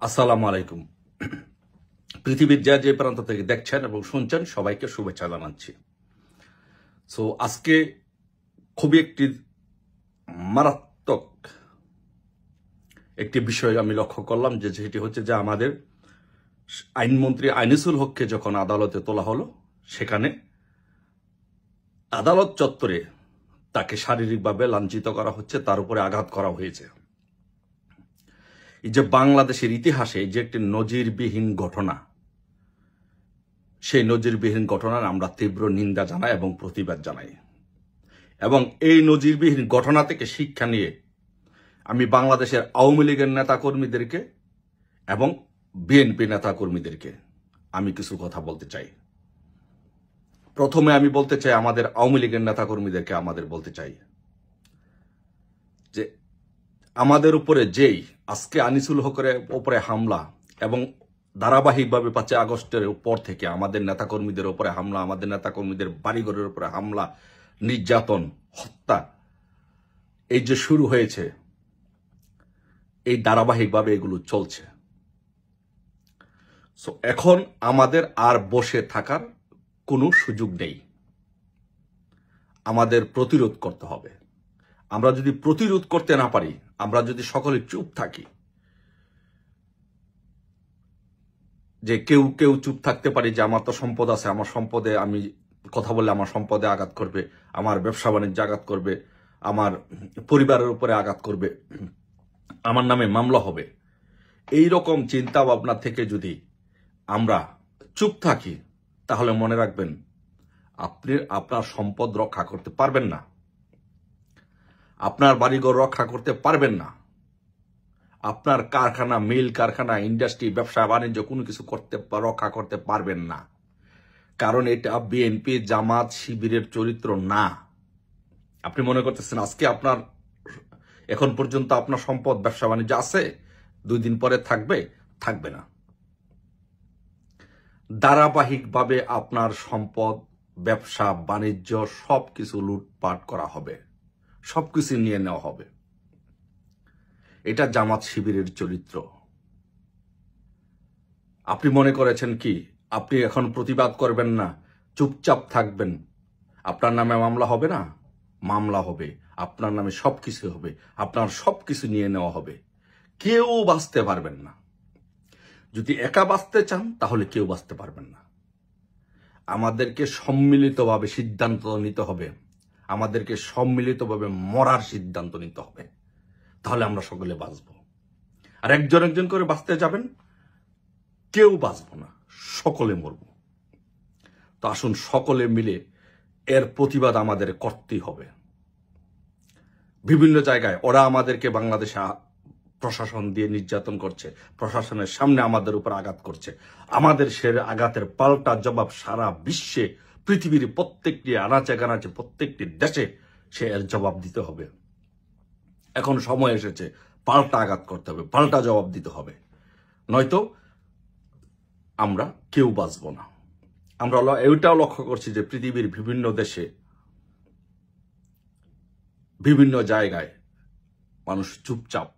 আসসালামু আলাইকুম। পৃথিবীর যে প্রান্ত থেকে দেখছেন এবং শুনছেন সবাইকে শুভেচ্ছা জানাচ্ছি। সো আজকে খুবই একটি মারাত্মক একটি বিষয় আমি লক্ষ্য করলাম, যেটি হচ্ছে যে আমাদের আইনমন্ত্রী আইনিসুল হককে যখন আদালতে তোলা হলো, সেখানে আদালত চত্বরে তাকে শারীরিকভাবে লাঞ্ছিত করা হচ্ছে, তার উপরে আঘাত করা হয়েছে। এই যে বাংলাদেশের ইতিহাসে যে একটি নজিরবিহীন ঘটনা, সেই নজিরবিহীন ঘটনার আমরা তীব্র নিন্দা জানাই এবং প্রতিবাদ জানাই। এবং এই নজিরবিহীন ঘটনা থেকে শিক্ষা নিয়ে আমি বাংলাদেশের আওয়ামী লীগের নেতাকর্মীদেরকে এবং বিএনপি নেতাকর্মীদেরকে আমি কিছু কথা বলতে চাই। প্রথমে আমি বলতে চাই আমাদের আওয়ামী লীগের নেতাকর্মীদেরকে বলতে চাই যে আমাদের উপরে যেই আজকে আনিসুল হকের উপরে হামলা এবং ধারাবাহিকভাবে ৫ আগস্টের পর থেকে আমাদের নেতাকর্মীদের উপরে হামলা, আমাদের নেতাকর্মীদের বাড়িঘরের উপরে হামলা, নির্যাতন, হত্যা, এই যে শুরু হয়েছে, এই ধারাবাহিকভাবে এগুলো চলছে। সো এখন আমাদের আর বসে থাকার কোনো সুযোগ নেই, আমাদের প্রতিরোধ করতে হবে। আমরা যদি প্রতিরোধ করতে না পারি, আমরা যদি সকলে চুপ থাকি, যে কেউ চুপ থাকতে পারি যে আমার তো সম্পদ আছে, আমার সম্পদে আমি কথা বললে আমার সম্পদে আঘাত করবে, আমার ব্যবসা বাণিজ্যে আঘাত করবে, আমার পরিবারের উপরে আঘাত করবে, আমার নামে মামলা হবে, এই রকম চিন্তা ভাবনা থেকে যদি আমরা চুপ থাকি, তাহলে মনে রাখবেন আপনি আপনার সম্পদ রক্ষা করতে পারবেন না, আপনার বাড়িঘর রক্ষা করতে পারবেন না, আপনার কারখানা, মিল কারখানা, ইন্ডাস্ট্রি, ব্যবসা বাণিজ্য কোনো কিছু রক্ষা করতে পারবেন না। কারণ এটা বিএনপি, জামাত, শিবিরের চরিত্র না। আপনি মনে করতেছেন আজকে আপনার এখন পর্যন্ত আপনার সম্পদ, ব্যবসা বাণিজ্য আছে, 2 দিন পরে থাকবে না। ধারাবাহিকভাবে আপনার সম্পদ, ব্যবসা বাণিজ্য সবকিছু লুটপাট করা হবে, সবকিছু নিয়ে নেওয়া হবে। এটা জামাত শিবিরের চরিত্র। আপনি মনে করেছেন কি আপনি এখন প্রতিবাদ করবেন না, চুপচাপ থাকবেন, আপনার নামে মামলা হবে না? মামলা হবে, আপনার নামে সবকিছু হবে, আপনার সবকিছু নিয়ে নেওয়া হবে, কেউ বাঁচতে পারবেন না। যদি একা বাঁচতে চান তাহলে কেউ বাঁচতে পারবেন না। আমাদেরকে সম্মিলিতভাবে সিদ্ধান্ত নিতে হবে, আমাদেরকে সম্মিলিতভাবে মরার সিদ্ধান্ত নিতে হবে, তাহলে আমরা সকলে বাঁচব। আর একজন করে বাঁচতে যাবেন, কেউ বাঁচব না, সকলে মরব। তো আসুন সকলে মিলে এর প্রতিবাদ আমাদের করতেই হবে। বিভিন্ন জায়গায় ওরা আমাদেরকে, বাংলাদেশে প্রশাসন দিয়ে নির্যাতন করছে, প্রশাসনের সামনে আমাদের উপর আঘাত করছে। আমাদের সে আঘাতের পাল্টা জবাব সারা বিশ্বে, পৃথিবীর প্রত্যেকটি আনাচে কানাচে, প্রত্যেকটি দেশে সে এর জবাব দিতে হবে। এখন সময় এসেছে পাল্টা আঘাত করতে হবে, পাল্টা জবাব দিতে হবে, নয়তো আমরা কেউ বাঁচব না। আমরা এটাও লক্ষ্য করছি যে পৃথিবীর বিভিন্ন দেশে, বিভিন্ন জায়গায় মানুষ চুপচাপ